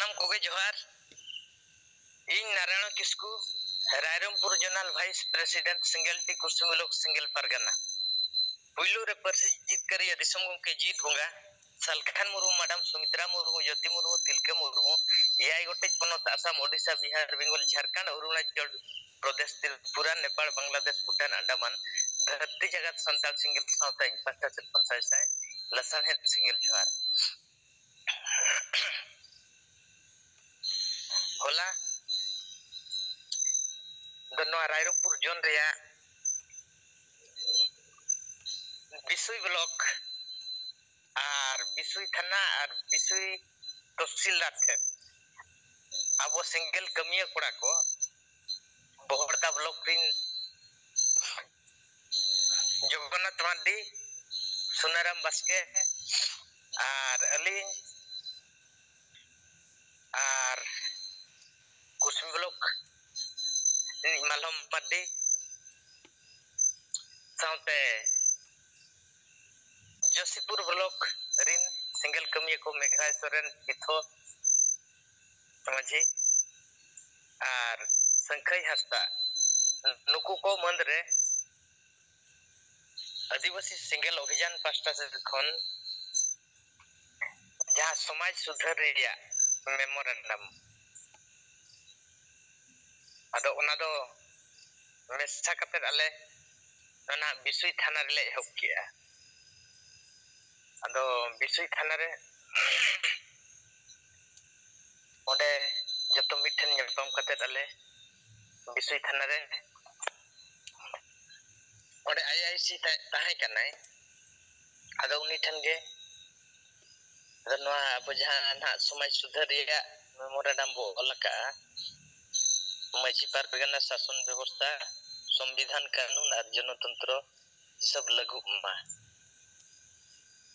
ᱥᱟᱱᱟᱢ ᱠᱚᱜᱮ ᱡᱚᱦᱟᱨ ᱤᱧ Narayan Kisku Rairangpur zonal vice president सिंगलटी कुसुमुलक सिंगल परगना पुइलू रे परसी जितकरिया दिसम के जीत बोंगा सलखान मुर्मू मैडम सुमित्रा मुर्मू ज्योति मुर्मू तिलके मुर्मू एआई गोटेज पनत आसाम ओडिशा बिहार बेंगल झारखंड अरुणाचल प्रदेश त्रिपुरा नेपाल बांग्लादेश भूटान अंडमान धरती जगत संताल सिंगल सावता इन पास्टा से पंचायत लसन है सिंगल जोहार होला दोनों रायरंगपुर जोन रिया बिसुई ब्लॉक और बिसुई थाना और बिसुई तहसीलदार थे अब सिंगल कमिया कोड़ा को बोहड़ता ब्लॉक रिन जगन्नाथ मांडी सुनाराम बास्के और अली और कुसुम ब्लॉक मालम मांडी साउते जोशीपुर ब्लॉक रिन सिंगल कमिया को मेघराज सोरेन पिथो समझी और संखई हस्ता नुकु को मंदरे आदिवासी सिंगल अभियान पास्टा से खन जहाँ समाज सुधार रिया मेमोरेंडम अदो उनादो मेसा कते आले ना बिसुई थाना रे एहब किया अदो बिसुई थाना रे ओंडे जतो मिठन नेपम कते आले बिसुई थाना रे ओंडे आईआईसी ताहे कनाय अदो उनी ठन गे अदो नोआ अब जहां ना समाज सुधार रिया मेमोरेंडम बो अलका माझी परगना शासन व्यवस्था संविधान कानून और जनतंत्र सब लागू मा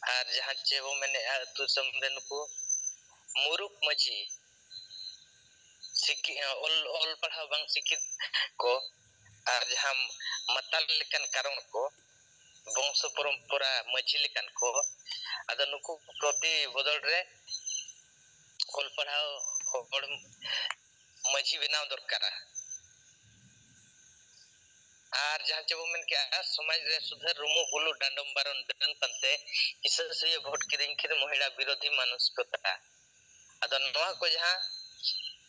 और जहां चेबो मैंने अतु समदेन को मुरुक माझी सिकी ऑल पढ़ा बांग सिकी को और जहां मतल लेकन कारण को वंश परंपरा माझी लेकन को अदो नुकु प्रति बदल रे ऑल पढ़ाओ होड़ माझी बनाव दरकारा और जहां चेबो मन के समाज रे सुधार रुमु बुलु डांडम बारन दन पंते किसे से वोट किरिंग खिर महिला विरोधी मानसिकता अदो नोआ को जहां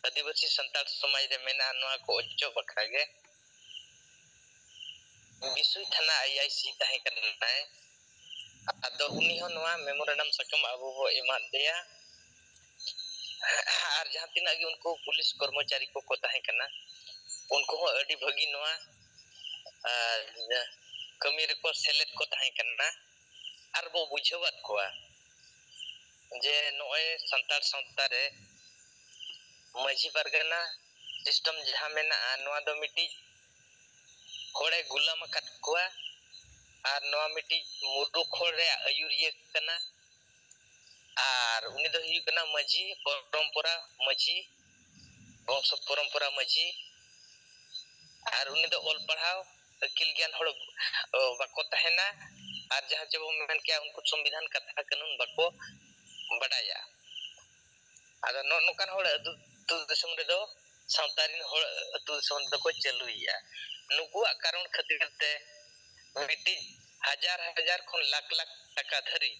आदिवासी संताल समाज रे मेना नोआ को उच्च बखरागे बिसुई थाना आईआईसी ताहे करनाय अदो उनी हो नोआ मेमोरेंडम सकम अबो हो एमा देया और जहां तिना गे उनको पुलिस कर्मचारी को ताहे कना उनको हो अडी भगी नोआ कमी रे को सेलेक्ट को ताहे कना और बो बुझावत को जे नोए संताल संस्था रे माझी परगना सिस्टम जहां मेना नोआ दो मिटी होड़े गुलाम कट कोआ और नोआ मिटी मुडू खोड़े आयुरिया कना और उनी दो ही कना माझी परंपरा माझी वंश परंपरा माझी और उनी दो ऑल पढ़ाओ अकिल ज्ञान होड़ बाको तहना और जहां जब मन के उनको संविधान कथा कानून बाको बडाया आदा नो नोकान होड़ तु दिसम रे दो सावतारिन होड़ तु दिसम दो को चलुइया नुकु कारण खातिर ते मिटी हजार हजार खन लाख लाख टका धरी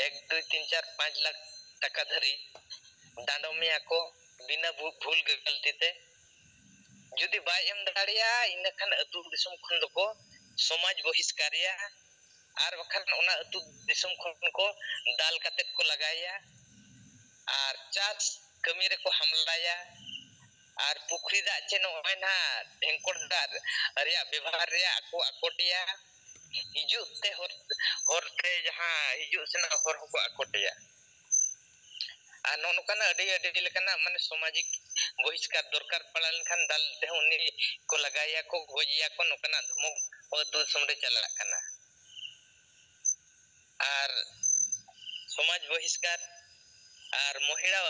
1 2 3 4 5 लाख टका धरी दांडमिया को बिना भूल गलती ते जुदी बाय एम दाड़िया इनखान अतु दिसम खन दको समाज बहिष्कारिया और बखन ओना अतु दिसम खन को दाल कते को लगाया और चास कमी रे को हमलाया और पुखरी दा चे नोय ना ढेंकोड़ दा रिया व्यवहार रिया को अकोटिया हिजु ते होर ते जहां हिजु सेना होर को अकोटिया आ नोनकाना अडी लेकना माने सामाजिक बहिष्कार दरकार पड़ाल खान दाल ते उनी को लगाया को गोजिया को नोकना धमक अतु समरे चला कना और समाज बहिष्कार और महिला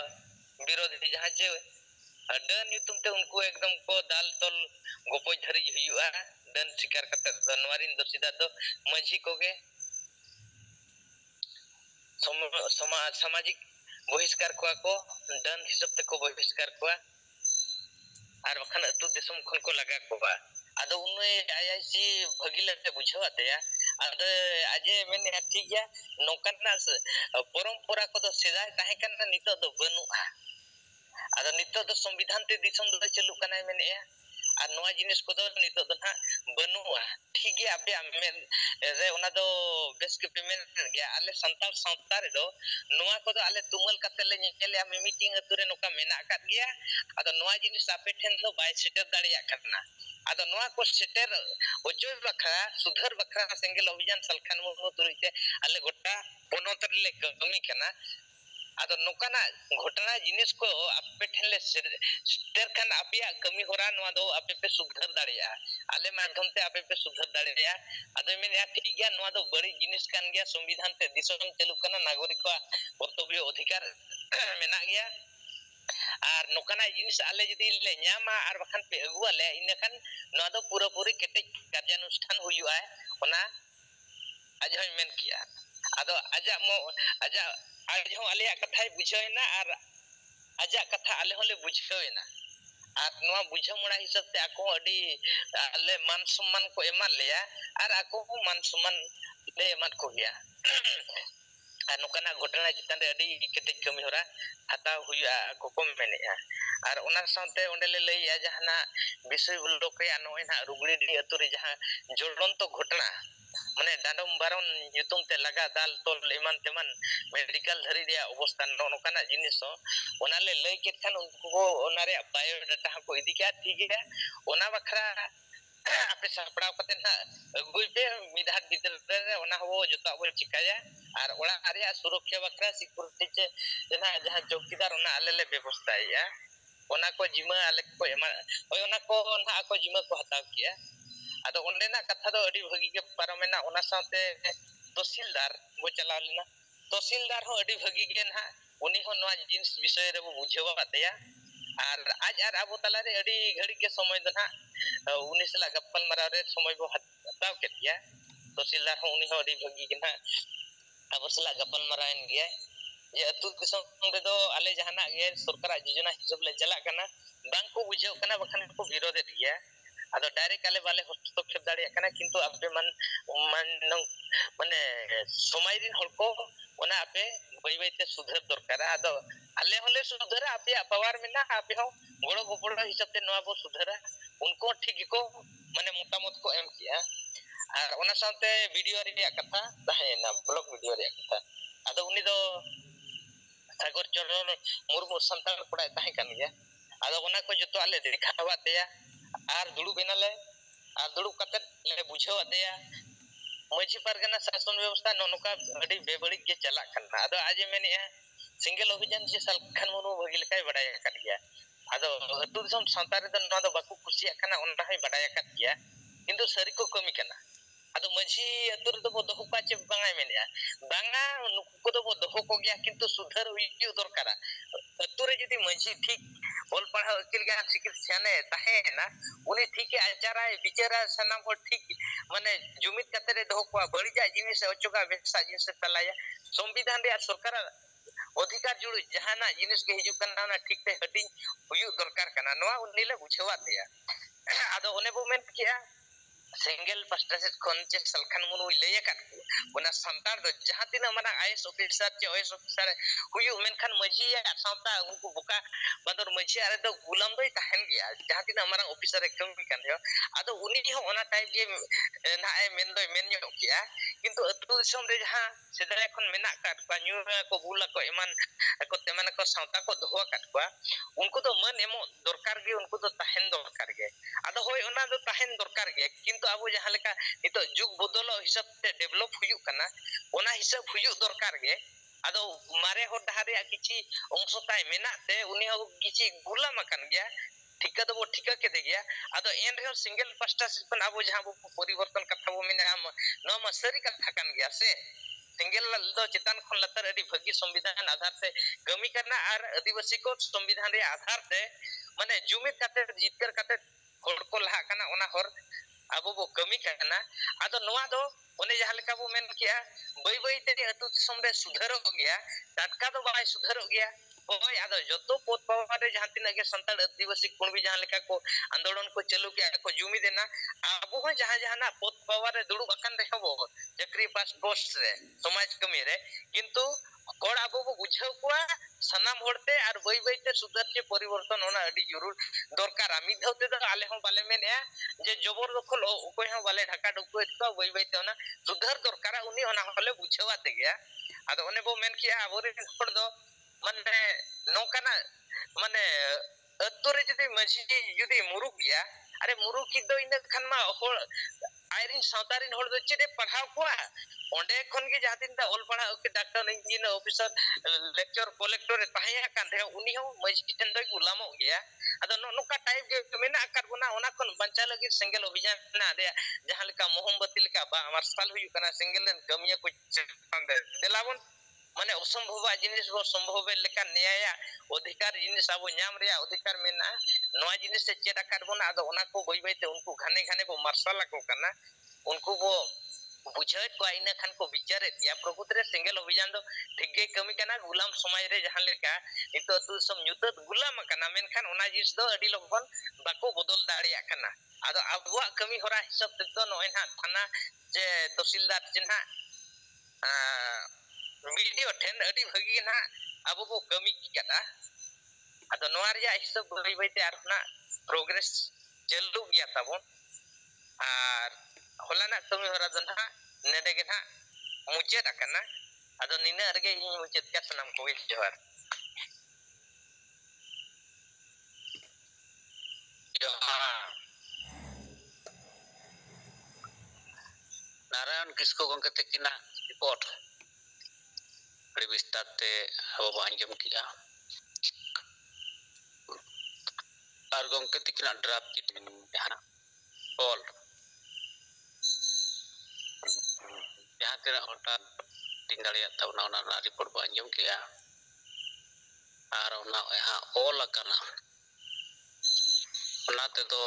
विरोधी जहां चे डन युतुम ते उनको एकदम को दाल तल गोपoj धरी हुआ डन शिकार करते जनवरी दसिदा तो माझी कोगे समाज सामाजिक बहिष्कार कोआ को डन हिसाब तक को बहिष्कार कोआ और बखान अतु दिसम खन को लगा कोआ आदो उन्हें आईआईसी भगिले बुझाव आतेया आदो आजे मेने ठीक गया नोकना परंपरा को दो सेदाय ताहे कना नितो दो बनुआ आदो नितो दो संविधान ते दिसम दो चलु कना मेने और नवा जिनिस को दो नितो दो ना बनुआ ठीक गया आपे मेन रे ओना दो बेस के पेमेंट गया आले संताल संतार दो नवा को दो आले तुमल कते ले नेले आ मीटिंग अतुरे नोका मेना काट गया आदो नवा जिनिस आपे ठेन दो बाय सेटर दाड़िया करना आदो नवा को सेटर ओजोय बखरा सुधर बखरा सेंगेल अभियान सलखान मुर्मु तुरिते आले गोटा पोनोतर ले कमी कना आदो नोकाना घटना जिनिस को आपे ठेले सेटर खान आपिया कमी होरा नवा दो आपे पे सुधर दाड़िया आले माध्यम ते आपे पे सुधर दाड़िया आदो मेन या ठीक गया नवा दो बड़ी जिनिस कान गया संविधान ते दिसम चलु कना नागरिक को कर्तव्य अधिकार मेना गया और नोकाना जिनिस आले जदी ले न्यामा और बखान पे अगुआले इन खान नवा दो पूरा पूरी केटे कार्यानुष्ठान हुयुआ ओना आज हम मेन किया आदो आजा आज हम आले कथा बुझाइना और आजा कथा आले होले बुझाइना और नवा बुझामणा हिसाब ते आको अडी आले मान सम्मान को एमा लेया और आको मान सम्मान ले एमान को गया और नोकाना घटना चितान अडी केटे कमी होरा हता हुया को को मेनेया और ओना साथे ओंडे ले लैया जहाना विषय बुलोक या नोय ना रुगड़ी डी अतुरे जहां जोड़ंतो घटना माने डांडम बारन युतुम ते लगा दाल तोल एमान तेमान मेडिकल धरी दिया अवस्था नोकाना जिनिस ओना ले लई के खान उनको ओना रे बायोडाटा को इदी क्या ठीक है ओना बखरा आपे सापड़ाव कते ना अगुई पे मिधात भीतर रे ओना हो जता बो चिकाया और ओला आरिया सुरक्षा बखरा सिक्योरिटी चे जना जहां चौकीदार ओना आले ले व्यवस्था या ओना को जिमा आले को एमा ओय ओना को ना को जिमा को हताव किया आदो ओंडेना कथा दो अडी भगी के पारमेना ओना साथे तहसीलदार बो चलाव लेना तहसीलदार हो अडी भगी के ना उनी हो नवा जिनिस विषय रे बो बुझेवा आतेया और आज आर अबो तला रे अडी घड़ी के समय दो ना उनी सला गप्पल मराव रे समय बो हताव के दिया तहसीलदार हो उनी हो अडी भगी के ना अब सला गप्पल मरायन गया ये अतु दिसम रे दो आले जहाना गे सरकार योजना हिसाब ले चला कना बांग को बुझेव कना बखन को विरोध दिया आदो डायरेक्ट आले वाले हस्तक्षेप दाड़िया कना किंतु आपे माने समय दिन हल को ओना आपे बई बईते सुधर दरकार आदो आले होले सुधर आपे पावर मेना आपे हो गोड़ो गोपड़ो हिसाब ते नवा बो सुधर उनको ठीक को माने मतामत को एम किया और ओना साथे वीडियो रे कथा ताहेना ब्लॉग वीडियो रे कथा आदो उनी दो सागर चरण मुर्मु संतान पड़ाय ताहे कान गया आदो ओना को जतो आले देखावा देया और दुड़ू बेनाले और दुड़ू कते ले बुझाव आतेया मझी पारगना शासन व्यवस्था नोनका अडी बेबड़ी के चला कना आदो आज मेने सिंगल अभियान जे सलखान मुनु भगिल काय बडाय काट गया आदो अतु दिसम संतारे द न दो बाकु खुशिया कना ओनरा है बडाय काट गया किंतु सरी को कमी कना आदो मझी अतुर दो बो दोहु काचे बांगाय मेने बांगा नुको दो बो दोहु को गया किंतु सुधर हुई दरकारा अतुरे जदी मझी ठीक बोल पढ़ा अकिल ज्ञान सिकिल छाने ताहे ना उनी ठीक आचारा विचारा सनाम हो ठीक माने जुमित कते रे दोह को बड़ी जा जिनिस अचोका बेसा जिनिस तलाया संविधान रे सरकार अधिकार जुड़ जहाना जिनिस के हिजु कना ना ठीक ते हटिंग हुयु दरकार कना नवा उनीले बुझेवा तेया आदो ओने बो मेन किया सिंगल पास्टर खन चे सलखान मुनु लैया का ओना संतार दो जहां तिना माना आईएएस ऑफिसर चे ओएस ऑफिसर हुयु मेनखान मझी या सावता उनको बुका बदर मझी आरे दो गुलाम दो ताहन गया जहां तिना मारा ऑफिसर एकदम भी कान आदो उनी हो ओना टाइप जे ना ए मेन दो मेन यो किया किंतु अतु दिसम रे जहां सेदाय खन मेना काट को न्यू को बुला को ईमान को तेमन को सावता को दोह काट को उनको तो मन एमो दरकार गे उनको तो ताहन दरकार गे आदो होय ओना दो ताहन दरकार गे किंतु अब जहां लेका नितो जुग बदलो हिसाब ते डेवलप हुयु कना ओना हिसाब हुयु दरकार गे आदो मारे हो डहारे किछि अंश ताय मेना ते उनी हो किछि गुलाम कान गया ठिका तो वो ठिका के दे गया आदो एन रे सिंगल पास्टा सिपन अब जहां वो परिवर्तन कथा वो मेना न मसरी कथा कान गया से सिंगल दो चेतन खन लतर अडी भगी संविधान आधार से कमी करना और आदिवासी को संविधान रे आधार से माने जुमित काते जितकर काते होड़ को लहा कना ओना हर अब वो कमी करना आदो नवा दो ᱚᱱᱮ ᱡᱟᱦᱟᱸ ᱞᱮᱠᱟ ᱵᱚ ᱢᱮᱱ ᱠᱮᱜᱼᱟ ᱵᱟᱹᱭ ᱵᱟᱹᱭᱛᱮ ᱟᱹᱛᱩ ᱫᱤᱥᱚᱢ ᱨᱮ ᱥᱩᱫᱷᱟᱹᱨᱚᱜ ᱜᱮᱭᱟ ᱴᱟᱴᱠᱟ ᱫᱚ ᱵᱟᱭ ᱥᱩᱫᱷᱟᱹᱨᱚᱜ ᱜᱮᱭᱟ ᱦᱳᱭ ᱟᱫᱚ ᱡᱚᱛᱚ ᱯᱚᱫ ᱯᱟᱣᱟᱨ ᱨᱮ ᱡᱟᱦᱟᱸ ᱛᱤᱱᱟᱹᱜ ᱜᱮ ᱥᱟᱱᱛᱟᱲ ᱟᱹᱫᱤᱵᱟᱹᱥᱤ ᱠᱩᱬᱵᱤ ᱡᱟᱦᱟᱸ ᱞᱮᱠᱟ ᱠᱚ ᱟᱱᱫᱳᱞᱚᱱ ko ᱪᱟᱹᱞᱩ ᱠᱮᱜᱼᱟ ko ᱡᱩᱢᱤᱫ ᱮᱱᱟ ᱟᱵᱚ ᱦᱚᱸ ᱡᱟᱦᱟᱸ ᱯᱚᱫ ᱯᱟᱣᱟᱨ ᱨᱮ ᱫᱩᱲᱩᱵ ᱟᱠᱟᱱ ᱨᱮᱦᱚᱸ ᱵᱚ ᱪᱟᱹᱠᱨᱤ ᱯᱳᱥᱴ ᱨᱮ ᱥᱚᱢᱟᱡᱽ ᱠᱟᱹᱢᱤ ᱨᱮ ᱠᱤᱱᱛᱩ ᱦᱚᱲ ᱟᱵᱚ ᱵᱚ ᱵᱩᱡᱷᱟᱹᱣ ᱠᱚᱣᱟ ᱥᱟᱱᱟᱢ ᱦᱚᱲᱛᱮ ᱟᱨ ᱵᱟᱹᱭ ᱵᱟᱹᱭᱛᱮ ᱥᱩᱫᱷᱟᱹᱨ ᱪᱮ ᱯᱚᱨᱤᱵᱚᱨᱛᱚᱱ ᱚᱱᱟ ᱟᱹᱰᱤ ᱡᱚᱨᱩᱨ ᱫᱚᱨᱠᱟᱨᱟ ᱢᱤᱫ ᱫᱷᱟᱣ ᱛᱮᱫᱚ ᱟᱞᱮ ᱦᱚᱸ ᱵᱟᱞᱮ ᱢᱮᱱᱮᱜᱼᱟ ᱡᱮ ᱡᱚᱵᱚᱨ ᱫᱚᱠᱷᱚᱞ ᱚᱠᱚᱭ ᱦᱚᱸ ᱵᱟᱞᱮ ᱰᱷᱟᱠᱟ ᱰᱩᱠᱩᱭᱮᱫ ᱠᱚᱣᱟ ᱵᱟᱹᱭ ᱵᱟᱹᱭᱛᱮ ᱚᱱᱟ ᱥᱩᱫᱷᱟᱹᱨ ᱫᱚᱨᱠᱟᱨᱟ ᱩᱱᱤ ᱚᱱᱟ ᱦᱚᱸᱞᱮ ᱵᱩᱡᱷᱟᱹᱣᱟᱫᱮ ᱜᱮᱭᱟ ᱟᱫᱚ ᱚᱱᱮ ᱵᱚ ᱢᱮᱱ ᱠᱮᱜᱼᱟ ᱟᱵᱚᱨᱮᱱ ᱦᱚᱲ ᱫᱚ ᱢᱟᱱᱮ ᱱᱚᱝᱠᱟᱱᱟᱜ ᱢᱟᱱᱮ ᱟᱹᱛᱩ ᱨᱮ ᱡᱩᱫᱤ ᱢᱟᱹᱡᱷᱤ ᱡᱩᱫᱤ ᱢᱩᱨᱩᱠ ᱜᱮᱭᱟ ᱟᱨᱮ ᱢᱩᱨᱩᱠᱤᱡ ᱫᱚ ᱤᱱᱟᱹ ᱠᱷᱟᱱ ᱢᱟ ᱦᱚᱲ ᱟᱭᱨᱤᱱ ᱥᱟᱶᱛᱟ ᱨᱮᱱ ᱦᱚᱲ ᱫᱚ ᱪᱮᱫ ᱮ ᱯᱟᱲᱦᱟᱣ ᱠᱚᱣᱟ ᱚᱸᱰᱮ ᱠᱷᱚᱱ ᱜᱮ ᱡᱟᱦᱟᱸ ᱛᱤᱱᱟᱹᱜ ᱚᱞ ᱯᱟᱲᱦᱟᱣ doctor engineer officer lecturer collector ᱮ ᱛᱟᱦᱮᱸ ᱟᱠᱟᱱ ᱨᱮᱦᱚᱸ ᱩᱱᱤ ᱦᱚᱸ ᱢᱟᱹᱡᱷᱤ ᱴᱷᱮᱱ ᱫᱚᱭ ᱜᱩᱞᱟᱢᱚᱜ ᱜᱮᱭᱟ ᱟᱫᱚ ᱱᱚᱝᱠᱟ ᱴᱟᱭᱤᱯ ᱜᱮ ᱢᱮᱱᱟᱜ ᱟᱠᱟᱫ ᱵᱚᱱᱟ ᱚᱱᱟ ᱠᱷᱚᱱ ᱵᱟᱧᱪᱟᱣ ᱞᱟᱹᱜᱤᱫ ᱥᱮᱸᱜᱮᱞ ᱚᱵᱷᱤᱡᱟᱱ ᱢᱮᱱᱟᱜ ᱞᱮᱭᱟ ᱡᱟᱦᱟᱸ ᱞᱮᱠᱟ ᱢᱚᱦᱚᱢᱵᱟᱛᱤ ᱞᱮᱠᱟ ᱢᱟᱨᱥᱟᱞ ᱦᱩᱭᱩᱜ ᱠᱟᱱᱟ ᱥᱮᱸᱜᱮᱞ ᱨᱮᱱ ᱠᱟᱹᱢᱤᱭᱟᱹ ᱠᱚ ᱪᱮᱛᱟᱱ ᱨᱮ ᱫᱮᱞᱟᱵᱚᱱ ᱢᱟᱱᱮ ᱚᱥᱚᱢᱵᱷᱚᱵᱟᱜ ᱡᱤᱱᱤᱥ ᱵᱚ ᱥᱚᱢᱵᱷᱚᱵᱮᱨ ᱞᱮᱠᱟ ᱱᱮᱭᱟᱭᱟ ᱚᱫᱷᱤᱠᱟর ᱡᱤᱱᱤস ᱟᱵᱚ ᱧᱟᱢ ᱨᱮᱭᱟᱜ ᱚᱫᱷᱤᱠᱟর ᱢᱮᱱᱟᱜᱼᱟ ᱱᱚᱣᱟ ᱡᱤᱱᱤᱥ ᱮ ᱪᱮᱫ ᱟᱠᱟᱫ ᱵᱚᱱᱟ ᱟᱫᱚ ᱚᱱᱟ ᱠᱚ ᱵᱟᱹᱭ ᱵᱟᱹᱭᱛᱮ ᱩᱱᱠᱩ ᱜᱷᱟᱱᱮ ᱜᱷᱟᱱᱮ ᱵᱚ ᱢᱟᱨᱥᱟᱞ ᱟᱠᱚ ᱠᱟᱱᱟ उनको वो बुझाएत को इन खान को विचारे या प्रभुत्रे सिंगल अभियान दो ठीक गे कमी कना गुलाम समाज रे जहां लेका नितो तु सम nyutat गुलाम कना मेनखान ओना जिस दो अडी लोगन बाको बदल दाड़िया कना आदो अबुआ कमी होरा हिसाब ते तो नय ना थाना जे तहसीलदार चिन्हा वीडियो ठेन अडी भगी ना अबो को कमी कना आदो नोआ रिया हिसाब बई बईते आर ना प्रोग्रेस चलू गया ताबोन आर होलाना कमी होरा दो ना नेडे गे ना मुचेत आकना आदो निना रगे इन मुचेत का सनम को जोहार नारायण किसको गंके तकिना रिपोर्ट बड़ी विस्तार ते अब आंजम किया और गंके तकिना ड्राफ्ट की जहां ऑल जहां तेरा होटा टिंग दाड़ियाता उना रिपोर्ट को आंजम किया और उना यहां ऑल करना उना ते तो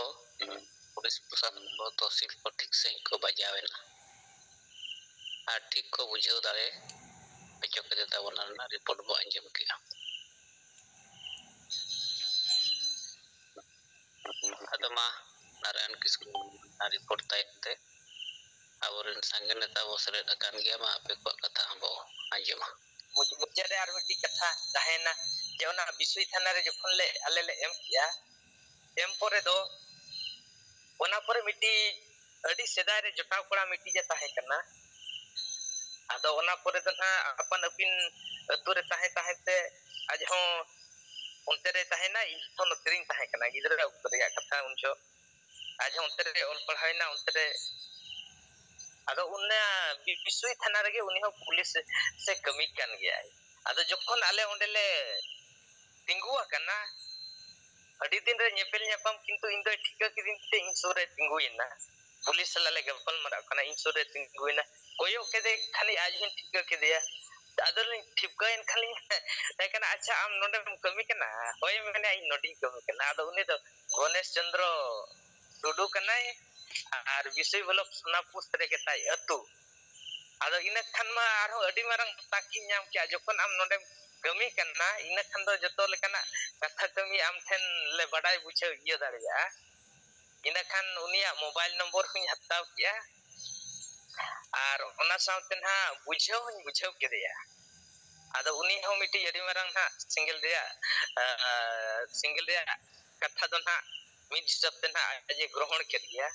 पुलिस प्रशासन को तहसील को ठीक से को बजावेना और ठीक को बुझाव दाड़े बचो के देता उना रिपोर्ट को आंजम किया अदमा नारायण किसको रिपोर्ट ताइते आवरन संग नेता बसरे अकान गया मा आपे को कथा हम आंजमा मुझे रे आर मिट्टी कथा ताहेना जे ओना विश्व थाना रे जखन ले आले ले एम किया एम परे दो ओना परे मिट्टी अडी सेदाय रे जटाव कोड़ा मिट्टी जे ताहे कना आदो ओना परे दो ना अपन अपिन अतु रे ताहे ताहे ते आज हो उनते रे ताहेना इन तो नतरिन ताहे कना गिदरा उतर या कथा उनजो आज हो उनते रे ऑल पढ़ाइना उनते रे आदो उन्ना विश्व थाना रे उनी हो पुलिस से कमी कान गया आदो जखन आले ओंडेले तिंगु आकना अडी दिन रे नेपेल नेपम किंतु इन दो ठिका किदिन ते इन सोरे तिंगुइना पुलिस लाले गपल मरा कना इन सोरे तिंगुइना कोयो केदे खाली आज हिन ठिका केदिया आदो ठिका इन खाली लेकिन अच्छा आम नोडे कमी कना होय माने इन नोडी कमी कना आदो उनी तो गणेश चंद्र टुडू कनाय आर विषय ब्लॉक सोनापुर रे के ताई अतु आदो इन खान मा आरो अडी मारंग ताकी नाम के जखन आम नोडे कमी कना इन खान दो जतो लेकना कथा कमी आम ठेन ले बडाय बुझे इया दाड़िया इन खान उनिया मोबाइल नंबर हुई हताव किया आर ओना सावते ना बुझाव केदिया आदो उनी हो मिटी अडी मारंग ना सिंगल रे कथा दो ना मिड हिसाब ना जे ग्रहण केदिया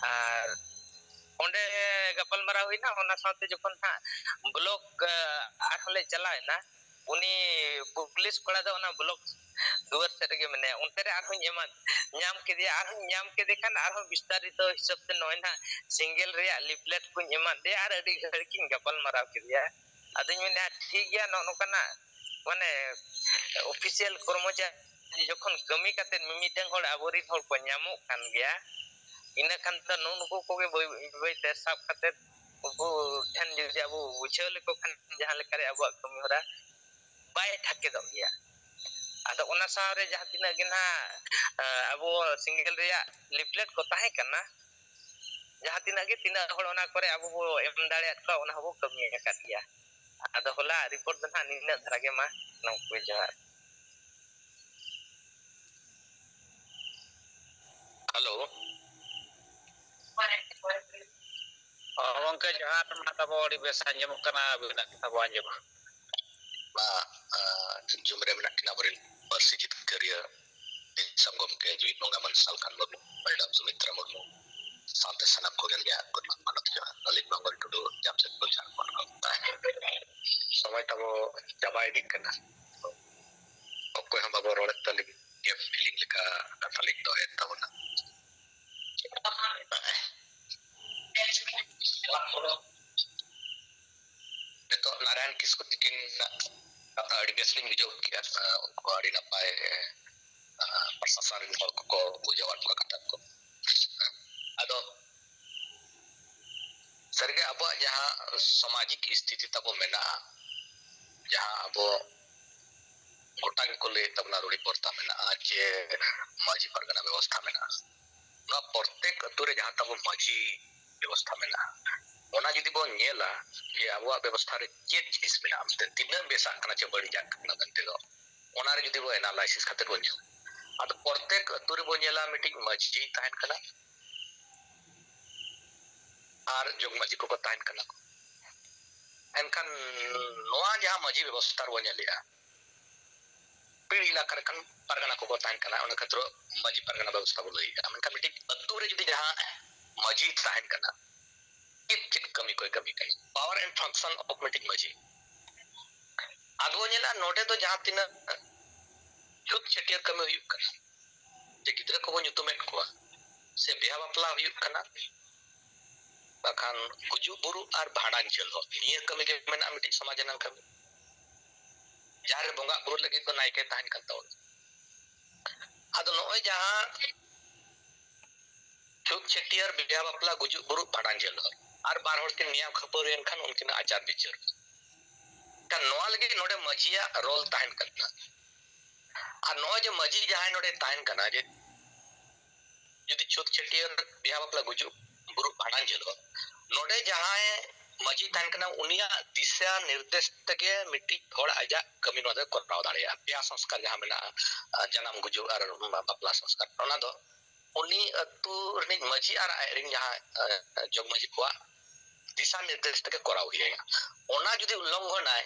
आर ओंडे गपल मरा हुईना ओना सावते जखन ना ब्लॉक आखले चलायना उनी पुलिस कोड़ा दो ना ब्लॉक दुआर से रे मने उनते रे आरो न्याम केदिया आरो न्याम केदे खान आरो विस्तारित हिसाब ते नय ना सिंगल रे लिफलेट को एमा दे आर अडी घड़किन गपल मरा केदिया आदि मने ठीक गया नोकना माने ऑफिशियल कर्मचारी जखन कमी काते मिमिटें होड़ आबोरी होड़ को न्यामो कान गया इन खान तो नुनको को बई ते साब खाते उनको ठन जे अब बुझेल को खान जहां लेका रे अब कमी होरा बाय ठाके दो गया आदो ओना सारे जहां तिना गे ना अब सिंगल रे लिफलेट को ताहे कना जहाँ तिना के तिना हड़ ओना करे अब बो एम दाड़े को ओना बो कमी आकात गया आदो होला रिपोर्ट दो ना निना धरा के मा नंको जहार hello Wong ke jahat mata bodi biasa nyamuk kana bina kita banjir. Jumre menak kina berin bersijit kerja di sanggom ke juit nongaman salkan babu madam Sumitra Murmu sampai sanap kogen ya kot manat ya alik bangun tudu jam set bolchan kon sampai tabo jabai dik kana okko ham babu rolet talik ya feeling leka talik do et tawna itu Narayan Kisku tikin di wrestling video kia unko adi napai persasaran hor ko bujawan ko kata ko ado sarge abo jaha samajik sthiti tabo mena jaha abo gotang ko le tabna ruri porta mena je maji pargana ব্যবস্থা mena na portek ature jaha tabo maji ব্যবস্থা mena ona judi bo nyela ye abo ব্যবস্থা re chet jinis mena amte tinna besa kana che badi jak na bante do ona re judi bo analysis khater bo nyela ado portek ature bo nyela meeting maji tahen kana ar jog maji ko tahen kana ko enkan noa jaha maji ব্যবস্থা bo nyela pili la kan pargana ko tahen kana ona khatro maji pargana ব্যবস্থা bo lei amen kan meeting ature judi jaha maji tahen kana it kami koy kami kai power and function of meeting maji ado nyela note do jaha tina chut chetiar kami huyuk kana je gidra ko nyutumen ko se beha bapla huyuk kana bakan guju buru ar bhadan chelo niya kami ge men amiti samajanan kami jar bonga buru lagi ko naike tahan kan taw ado noy jaha chut chetiar beha bapla guju buru bhadan chelo ar bar hor ke niya khabar en khan unkin ajar bichar kan noa lagi node majia role tahan kana ar noy je maji jaha node tahan kana je jodi chut chetiar beha bapla guju buru bhadan chelo नोडे जहां मजी तान कना उनिया दिशा निर्देश तके मिट्टी थोड़ा आजा कमी नोदे करनाव दाड़िया प्या संस्कार जहां मेना जन्म गुजु और बपला संस्कार ओना दो उनी अतु रनि मजी और आइरिन जहां जग मजी को दिशा निर्देश तके कराव हिया ओना जदि उल्लंघन आय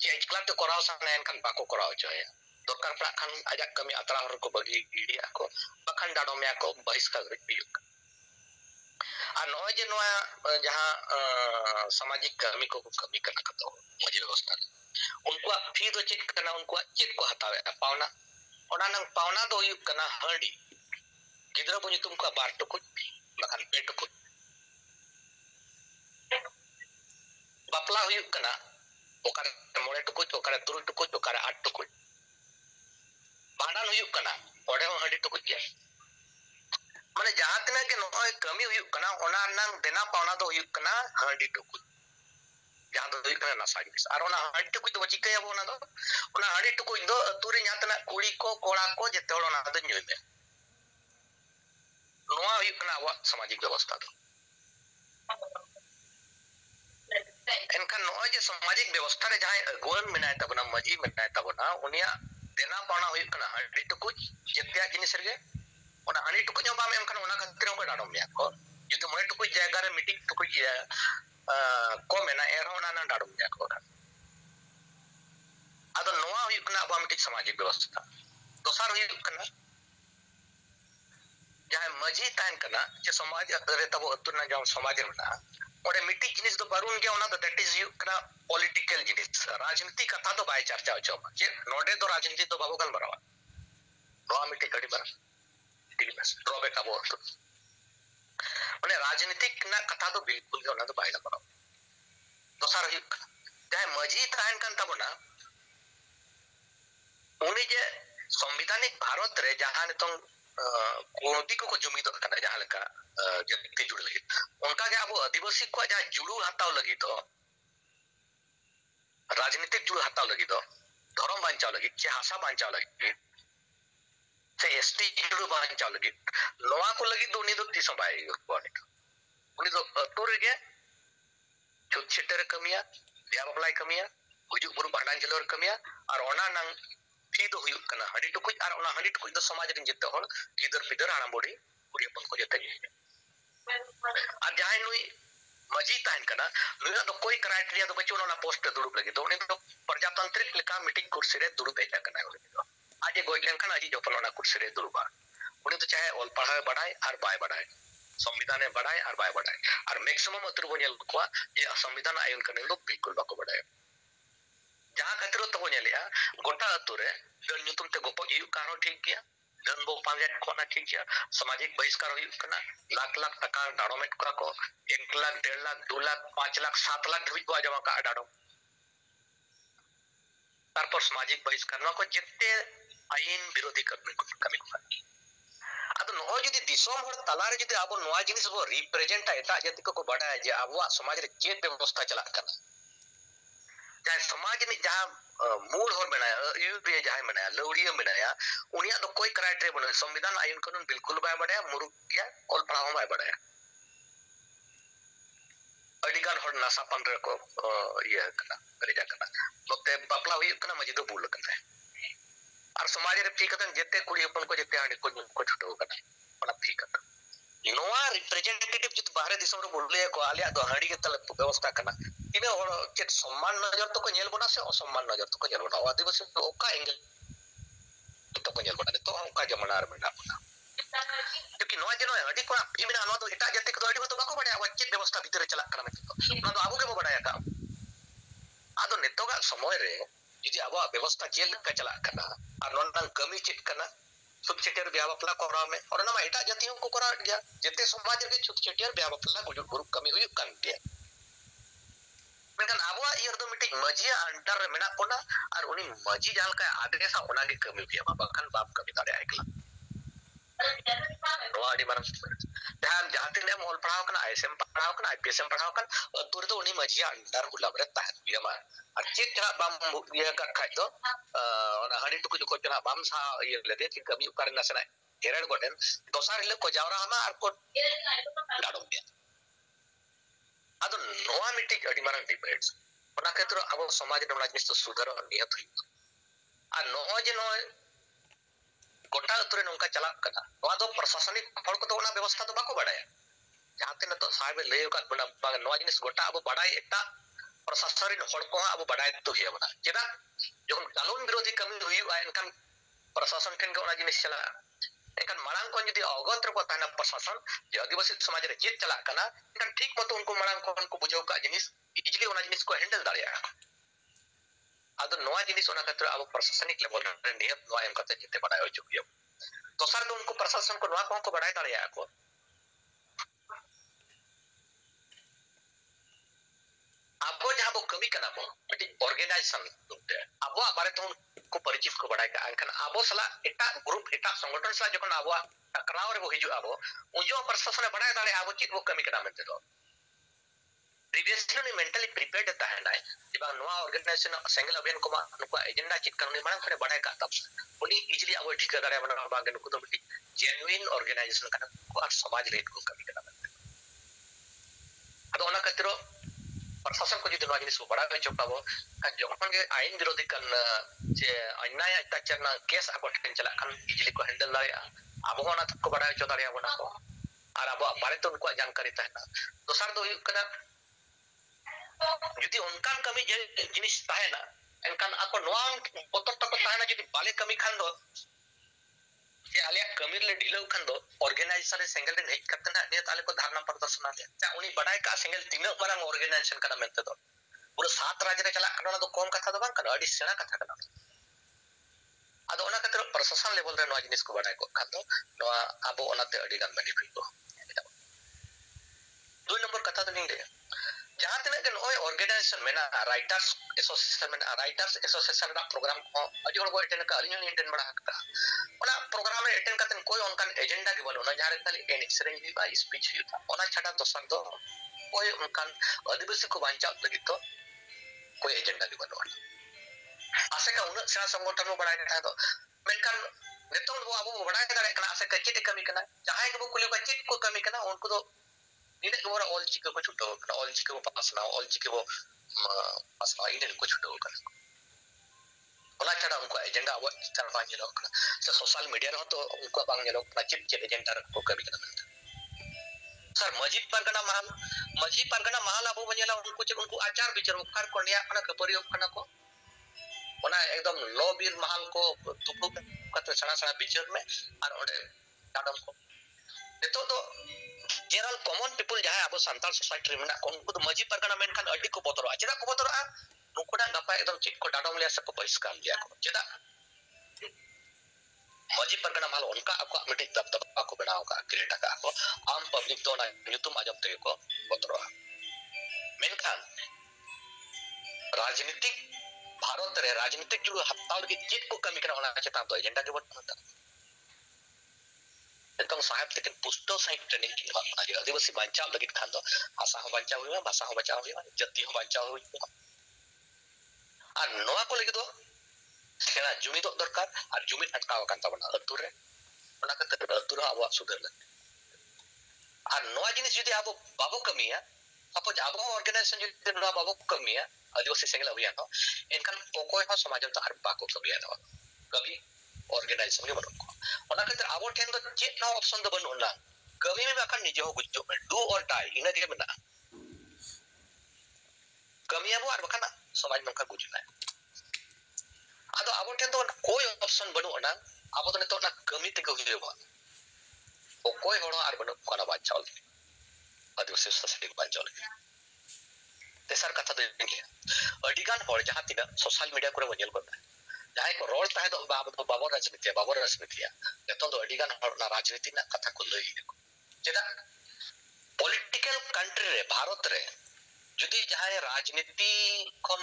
जे एकला ते कराव साने एनखान बाको कराव जय दरकार प्रा खान आजा कमी अतरा हर को बगी गिडिया को बखन डाडोमिया को बहिष्कार बियुक আর নয় যে নয়া যাহা সামাজিক কর্মী को कमी करना कतो मजी व्यवस्था उनको फी दो चेक करना उनको चेक को हटावे पावना ओना नंग पावना दो यु करना हडी गिदरा बुनी तुमको बार टुकुट बखान पे टुकुट बापला हुयु करना ओकर मोड़े टुकुट ओकर तुरु टुकुट ओकर आठ टुकुट भांडन हुयु करना ओडे हडी टुकुट गया माने जहां तना के नोय कमी हुयु कना ओना नंग देना पावना दो हुयु कना हडी टुकुट जहां दो हुयु कना नसा जिस और ओना हडी टुकुट दो चिके अब ओना हडी टुकुट दो तुरी न्यातना कुड़ी को कोड़ा को जेते होड़ ओना दो न्युय में नोआ हुयु कना वा सामाजिक व्यवस्था दो एनका नोय जे सामाजिक व्यवस्था रे जहां अगुवन मेनाय तबना मजी मेनाय तबना उनिया देना पावना हुयु कना हडी टुकुट जेते जिनिस रे ओना हनी टुकु जो बाम एम खान ओना खतिर हम डाडो मिया को जदि मोय टुकु जायगा रे मीटिंग टुकु को मेना एर ओना ना डाडो मिया को आदो नोआ हुई कना अब मीटिंग सामाजिक व्यवस्था दोसर हुई कना जहां मजी तान कना जे समाज रे तबो अतुना जो समाज रे ना ओडे मीटिंग जिनिस दो बारुन के ओना दो दैट इज यू कना पॉलिटिकल जिनिस राजनीति कथा दो बाय चर्चा हो जे नोडे तो राजनीति तो बाबू गन बरावा नोआ मीटिंग कडी बरा ड्रॉबैक अब माने राजनीतिक ना कथा तो बिल्कुल के ओना तो बायला करो दोसर हुई जाय मजी तान कन तबना उनी जे संवैधानिक भारत रे जहां नितों कोदी को जुमिद कना जहां लका जति जुड़ लगी उनका के अब आदिवासी को जहां जुड़ू हताव लगी तो राजनीतिक जुड़ हताव लगी तो धर्म बांचाव लगी चे भाषा बांचाव लगी से एसटी जुड़ बांचाव लगी लोआ को लगी दोनी दो तीसो बाय को ᱩᱱᱤ ᱫᱚ ᱟᱹᱛᱩ ᱨᱮᱜᱮ ᱪᱷᱩᱛ ᱪᱷᱤᱴᱟᱹᱨᱮ ᱠᱟᱹᱢᱤᱭᱟ, ᱵᱤᱦᱟ ᱵᱟᱯᱞᱟᱭ ᱠᱟᱹᱢᱤᱭᱟ, ᱜᱩᱡᱩᱜ ᱵᱩᱨᱩᱜ ᱵᱷᱟᱸᱰᱟᱱ ᱡᱷᱤᱞᱳᱜ ᱠᱟᱹᱢᱤᱭᱟ, ᱟᱨ ᱚᱱᱟ ᱱᱟᱝ ᱯᱷᱤ ᱫᱚ ᱦᱩᱭᱩᱜ ᱠᱟᱱᱟ ᱦᱟᱺᱰᱤ ᱴᱩᱠᱩᱡ, ᱟᱨ ᱚᱱᱟ ᱦᱟᱺᱰᱤ ᱴᱩᱠᱩᱡ ᱫᱚ ᱥᱚᱢᱟᱡᱽ ᱨᱮᱱ ᱡᱚᱛᱚ ᱦᱚᱲ ᱜᱤᱫᱟᱹᱨ ᱯᱤᱫᱟᱹᱨ ᱦᱟᱲᱟᱢ ᱵᱩᱲᱦᱤ ᱠᱩᱲᱤ ᱦᱚᱯᱚᱱ ᱠᱚ ᱡᱚᱛᱚ ᱧᱩᱭᱟ। ᱟᱨ ᱡᱟᱦᱟᱸᱭ ᱱᱩᱭ ᱢᱟᱹᱡᱷᱤ ᱛᱟᱦᱮᱱ ᱠᱟᱱᱟ, ᱱᱩᱭᱟᱜ ᱫᱚ ᱠᱳᱭ ᱠᱨᱟᱭᱴᱮᱨᱤया ᱫᱚ ᱵᱟᱹᱪᱩᱜ ᱚᱱᱟ ᱯᱳᱥᱴ ᱨᱮ ᱫᱩᱲᱩᱵ ᱞᱟᱹᱜᱤᱫ ᱫᱚ, ᱩᱱᱤ ᱫᱚ ᱯᱨᱚᱡᱟᱛᱟন্ত্রিক ᱞᱮᱠᱟ ᱢᱤᱫᱴᱤᱡ ᱠᱩᱨᱥᱤ ᱨᱮ ᱫᱩᱲᱩᱵ ᱦᱮᱡ ᱟᱠᱟᱱᱟᱭ। ᱩᱱᱤ ᱫᱚ ᱟᱡ ᱜᱚᱡ ᱞᱮᱱᱠᱷᱟᱱ ᱟᱡᱤᱡ ᱦᱚᱯᱚᱱ ᱚᱱᱟ ᱠᱩᱨᱥᱤ ᱨᱮ ᱫᱩᱲᱩᱵᱟ। ᱩᱱᱤ ᱫᱚ ᱪᱟᱦᱮ ᱚᱞ ᱯᱟᱲᱦᱟᱣ ᱵᱟᱰᱟᱭ ᱟᱨ ᱵᱟᱭ ᱵᱟᱰᱟᱭ, संविधान बाढ़ाए और बाय बाढ़ाए, और मैक्सिमम अतर बो नेल को जे संविधान आयन कने लोग बिल्कुल बाको बाढ़ाए। जहां खातिर तो नेलिया गोटा अतु रे दल ᱧᱩᱛᱩᱢ ᱛᱮ गोपो ᱦᱩᱭᱩᱜ ᱠᱟᱱ ᱦᱚᱸ ᱴᱷᱤक ᱜᱮᱭᱟ, ᱫᱟᱹᱱ ᱵᱚ ᱯᱟᱸᱡᱟᱭᱮᱫ ᱠᱚ ᱚᱱᱟ ᱴᱷᱤक ᱜᱮᱭᱟ, सामाजिक बहिष्कार हुई कना, लाख लाख टका डाडोमेट करा को 1 लाख 1.5 लाख 2 लाख 5 लाख 7 लाख धबिज बो जमा का डाडो, तारपर सामाजिक बहिष्कार नो को जिते आईन विरोधी कमी को आदो नो जदि दिसोम हर तलारे जदि आबो नोआ जिनिस बो रिप्रेजेंट एटा जाति को बाडाय जे आबो समाज रे चेत व्यवस्था चला कना, जहां समाज में जहां मूल हर बनाया यूपी जहां बनाया लौड़िया बनाया उनिया तो कोई क्राइटेरिया बना संविधान आयन कानून बिल्कुल बाय बढ़ाया मुरुक किया और पढ़ाओ बाय बढ़ाया अडिगान हर नासा पंद्रह को ये कना करेजा कना नोते बापला हुई कना मजी दो बुल कना और समाज रे ठीक कतन जते कुड़ी अपन को जते हांडी को छुटो कना ओना ठीक कतन नोआ रिप्रेजेंटेटिव जित बाहर दिसम रे बोले को आलिया दो हांडी के तल व्यवस्था कना इने और चेत सम्मान नजर तो को नेल बना से असम्मान नजर तो को नेल बना आदिवासी ओका एंगल तो को नेल बना तो ओका जमाना रे मेना बना क्योंकि नोआ जे नोआ हांडी को ई बिना नोआ तो एटा जाति को हांडी तो बाको बड़ा वच्चे व्यवस्था भीतर चला कना नोआ तो आबो के बो बड़ा का आदो नितोगा समय रे यदि आबो व्यवस्था चेल का चला कना और नोन कमी चेत कना छुट छेटियर ब्याह बापला कराव में और ना एटा जातियों को करा गया जते समाज रे छुट छेटियर ब्याह बापला गुजुर गुरुप कमी हुई कान गया मेनखान आबो इयर दो मिटिक मजी अंडर रे मेना कोना और उनी मजी जाल का आदेश ओना के कमी हुई बाखान बाप कमी दाड़े आइकला रोआडी मारम ध्यान जहाते ने मोल पढ़ाव कना आईएसएम पढ़ाव कना आईपीएसएम पढ़ाव कना तुर तो उनी मजी अंडर गुलाब रे ताहत बिया मा और चेक जरा बाम ये का खाय दो ओना हाडी टुकु को जना बाम सा ये लेते कि कमी उकार ना सना हेरड़ गोटेन दोसार ले को जावरा हमा और को डाडो बिया आदो नोआ मिटिक अडी मारन डिबेट्स ओना केतरो अब समाज रे ओना जिनिस तो सुधार नियत हुई आ नो जे नो गोटा अतुरे नोंका चला कना नोआ दो प्रशासनिक हड़ को तो ओना व्यवस्था तो बाको बाडाया जहाते न तो साहब ले का बना नोआ जिनिस गोटा अब बाडाय एटा प्रशासनिक हड़ को अब बाडाय तो हिया बना जेदा जखन कानून विरोधी कमी हुई एनकान प्रशासन ठेन के ओना जिनिस चला एनकान मारांग को जदि अवगत रे ताना प्रशासन जे आदिवासी समाज रे चेत चला कना एनकान ठीक मतो उनको मारांग को उनको बुझाव का जिनिस इजिली ओना जिनिस को हैंडल दाड़िया आदो नोआ जिनिस ओना खतर अब प्रशासनिक लेवल रे नियत नोआ एम कते जते बाडाय हो चुकी है दोसर तो उनको प्रशासन को नोआ को बाडाय दाड़िया को अब जहां बो कमी कना बो मिटी ऑर्गेनाइजेशन दुते अब बारे तो को परिचित को बाडाय का अनखन अब सला एटा ग्रुप एटा संगठन सला जखन अब टकराव रे बो हिजु अब उजो प्रशासन बाडाय दाड़े अब चित बो कमी कना मेनते दो प्रीवियसली मेंटली प्रिपेयर्ड ता है नाय जेबा नोआ ऑर्गेनाइजेशन सिंगल अभियान को नुको एजेंडा चित करने मांग खने बाडाय का तब उनी इजिली अब ठीक दाड़े बना बागे नुको तो मिटी जेन्युइन ऑर्गेनाइजेशन कना को और समाज लेट को कमी कना मेनते अब ओना कतरो प्रशासन को जदि नोआ जिनिस को बाडाय चोकाबो का जखन के आईन विरोधी कन जे अन्याय अत्याचार ना केस अब ठेन चला खान इजिली को हैंडल दाड़िया अब होना तक को बाडाय चो दाड़िया बना को और अब बारे तो उनको जानकारी ताहना दोसर दो कना जदि उनकान कमी जिनिस ताहेना एनकान ako नोआन पतर तक ताहेना जदि बाले कमी खान दो जे आलिया कमी ले ढिलो खान दो ऑर्गेनाइजेशन रे सिंगल रे हेज करतना ने ताले को धारणा प्रदर्शन आले चा उनी बडाय का सिंगल तीन मारंग ऑर्गेनाइजेशन कना मेनते दो पूरा 7 राज्य रे चला कना तो कम कथा दो बांग कना अडी सेना कथा कना आदो ओना कतर प्रशासन लेवल रे नोआ जिनिस को बडाय को खान दो नोआ आबो ओनाते अडी गान बेनिफिट को 2 नंबर कथा तो नहीं दे जहां तक के नोय ऑर्गेनाइजेशन मेना राइटर्स एसोसिएशन मेना राइटर्स एसोसिएशन रा प्रोग्राम को अजी हर को अटेंड का अलिन अटेंड बड़ा हकता ओना प्रोग्राम रे अटेंड करतन कोई उनका एजेंडा के बोलो ना जहां खाली एन एक्सरेंज भी बा स्पीच हुई ओना छाटा दोसर दो कोई उनका आदिवासी को बांचा लगी तो कोई एजेंडा के बोलो आसे का उन सेना संगठन में बड़ा था तो मेनकान नितों वो अब बड़ा दाड़े कना आसे का चिट कमी कना चाहे के वो कुली का चिट को कमी कना उनको तो ᱤᱱᱟᱹ ᱜᱮ ᱚᱞ ᱪᱤᱠᱤ ᱠᱚ ᱪᱷᱩᱴᱟᱹᱣ ᱠᱟᱱᱟ ᱚᱞ ᱪᱤᱠᱤ ᱵᱚ ᱯᱟᱥᱱᱟᱣ ᱚᱞ ᱪᱤᱠᱤ ᱵᱚ ᱯᱟᱥᱱᱟᱣ ᱤᱱᱟᱹ ᱜᱮᱠᱚ ᱪᱷᱩᱴᱟᱹᱣ ᱠᱟᱱᱟ ᱚᱱᱟ ᱪᱷᱟᱲᱟ ᱩᱱᱠᱩᱣᱟᱜ ᱮᱡᱮᱱᱰᱟ ᱟᱵᱚᱣᱟᱜ ᱪᱮᱛᱟᱱ ᱵᱟᱝ ᱧᱮᱞᱚᱜ ᱠᱟᱱᱟ ᱥᱮ ᱥᱳᱥᱟᱞ ᱢᱤᱰᱤᱭᱟ ᱨᱮᱦᱚᱸ ᱛᱚ ᱩᱱᱠᱩᱣᱟᱜ ᱵᱟᱝ ᱧᱮᱞᱚᱜ ᱠᱟᱱᱟ ᱪᱮᱫ ᱮᱡᱮᱱᱰᱟ ᱨᱮᱠᱚ ᱠᱟᱹᱢᱤ ᱠᱟᱱᱟ ᱢᱮᱱᱛᱮ सर मजी परगना महल अब बन उनको आचार विचार उखार को निया खपरी को ओना एकदम लो बीर महल को दुपु कते सणा सणा विचार में और ओडे डाडम को नितो दो जनरल कॉमन पीपल जहां अब संताल सोसाइटी रे मेना उनको मजी परगना मेन खान अड्डी को बतरो चेदा को बतरो नुकुडा गपा एकदम चित को डाडम लिया सब बहिष्कार लिया को चेदा मजी परगना महल उनका आपको मिटिंग तब तब आपको बनाओ का क्रिएट का आपको आम पब्लिक तो ना न्यूतुम आजम तक को बतरो मेनखान राजनीतिक भारत रे राजनीतिक जो हत्ताल की चेत को कमी करना होना चाहिए तो एजेंडा के बट होता एकदम साहब लेकिन पुष्टो साइड ट्रेनिंग की बात आज आदिवासी बचाव लगित खान दो भाषा हो बचाव हुई भाषा हो बचाव हुई जाति हो बचाव हुई और नोआ को लगे दो सेना जुमी दो दरकार और जुमी अटकाव कान तबना अतुर रे ओना कते अतुर आबो सुधर ले और नोआ जिनिस जदि आबो बाबो कमिया सपोज आबो ऑर्गेनाइजेशन जदि नोआ बाबो कमिया आदिवासी सेंगल अभियान हो इनखान कोकोय हो समाज तो हर बाको कमिया दो कभी ऑर्गेनाइजेशन के बनो ओना कते आबो ठेन दो चेत ना ऑप्शन दो बनो ना कभी में बाखन निजे हो गुजो में डू और डाई इना के बना कमिया बो और बाखन समाज में का गुजना आदो आबो ठेन तो कोई ऑप्शन बनो ना आबो तो नितो ना कमी ते को हुइबो कोई होनो आर बनो कोना बाचाल आदिवासी सोसाइटी को बाचाल तेसर कथा दो अडिगान होर जहां तिना सोशल मीडिया करे वजल को जहां को रोल ताहे दो बाबो राजनीति जतो दो अडिगान होर ना राजनीति ना कथा को लई जेदा पॉलिटिकल कंट्री रे भारत रे जदी जहां राजनीति कोन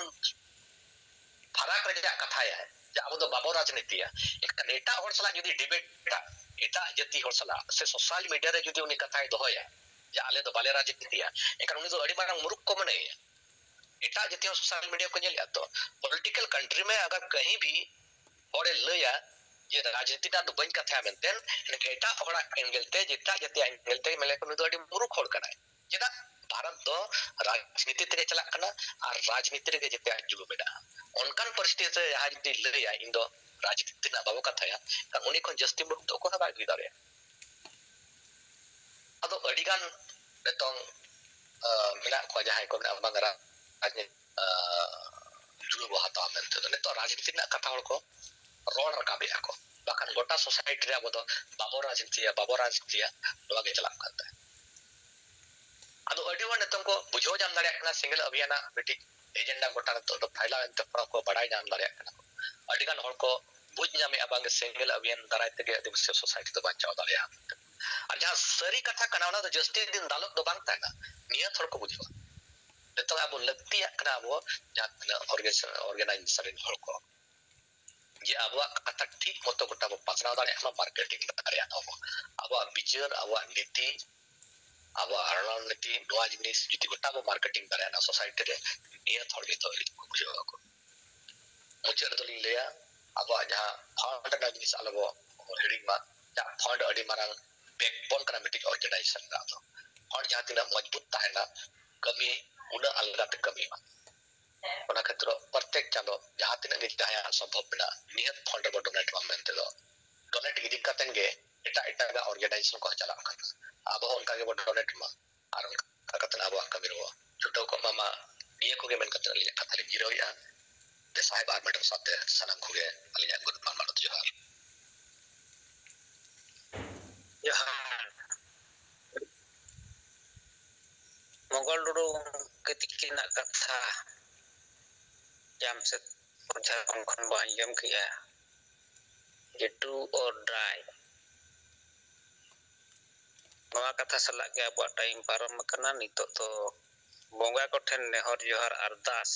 फराक रे कथा है अब तो बाबो राजनीति एक नेता होर सला जदी डिबेट एटा जति होर सला से सोशल मीडिया रे जदी उनी कथा दोया या आले तो बाले राजनीति एकर उनी तो अडी मारंग मुरुख को मने एटा जति सोशल मीडिया को नेलिया तो पॉलिटिकल कंट्री में अगर कहीं भी होरे लया ये राजनीति दा तो बन कथा मेंटेन इनके एटा होड़ा एंगलते जेटा जति एंगलते मेले को तो अडी मुरुख होड़ कना जेदा भारत दो राजनीति ते चला कना और राजनीति रे जति जुलु बेडा उनकान परिस्थिति से यहाँ जति लया इन दो राजनीति ना बाबो कथा या उनी को जस्ती मुरुख तो को ना बागी दारे अदो अडिगान नेतों मिला को जहां को बंगरा राजनीति जुलु बहाता मेंते तो नेतो राजनीति ना कथा को रोड रकाबे को बाखन गोटा सोसाइटी रे अब बाबो राजनीति नोवा के चला करता है अदो अडिवन नेतों को बुझो जाम दाड़े कना सिंगल अभियान बेटी एजेंडा गोटा तो फाइला एंते को बड़ाई जाम दाड़े कना अडिगान होर को बुझ जामे अबांग सिंगल अभियान दाराय तके आदिवासी सोसाइटी तो बांचाव दाड़े और जहां सरी कथा कनावना तो जस्ती दिन दालत दो बांग ताना निया थोर को बुझो तो अब लगती कना अब जहां ऑर्गेनाइजेशन होर को जे अब कथा ठीक मतो गोटा पासना दाड़े मार्केटिंग दाड़े अब विचार अब नीति अब रणनीति नोआ जिनिस जति गोटा मार्केटिंग दाड़े सोसाइटी रे निया थोर के तो बुझो को मुचर तो लिया अब जहां फंड ना जिनिस अलबो हेडिंग मा जा फंड अडी मारंग बैकबोन कना मिटिंग ऑर्गेनाइजेशन का तो फंड जहां तिना मजबूत ताहेना कमी उना अलगा ते कमी मा ओना क्षेत्र प्रत्येक चांदो जहां तिना के जहां संभव बिना नियत फंड बो डोनेट मा मेनते दो डोनेट इदी कतन गे एटा गा ऑर्गेनाइजेशन को चला करना अब उनका के बो डोनेट मा आर उनका कतना अब कमी रो छुटो को मामा निये को के मेन कतन लिया कथा ले गिरो या ते साहेब आर मैडम साथे सनम खुगे अलिया गुड मान मानो जोहार मंगल डुडू केतिकिना कथा जाम से पछा खन बांजम किया जे टू और ड्राई नवा कथा सला के अब टाइम पारम कना नितो तो बोंगा को ठेन नेहर जोहार अरदास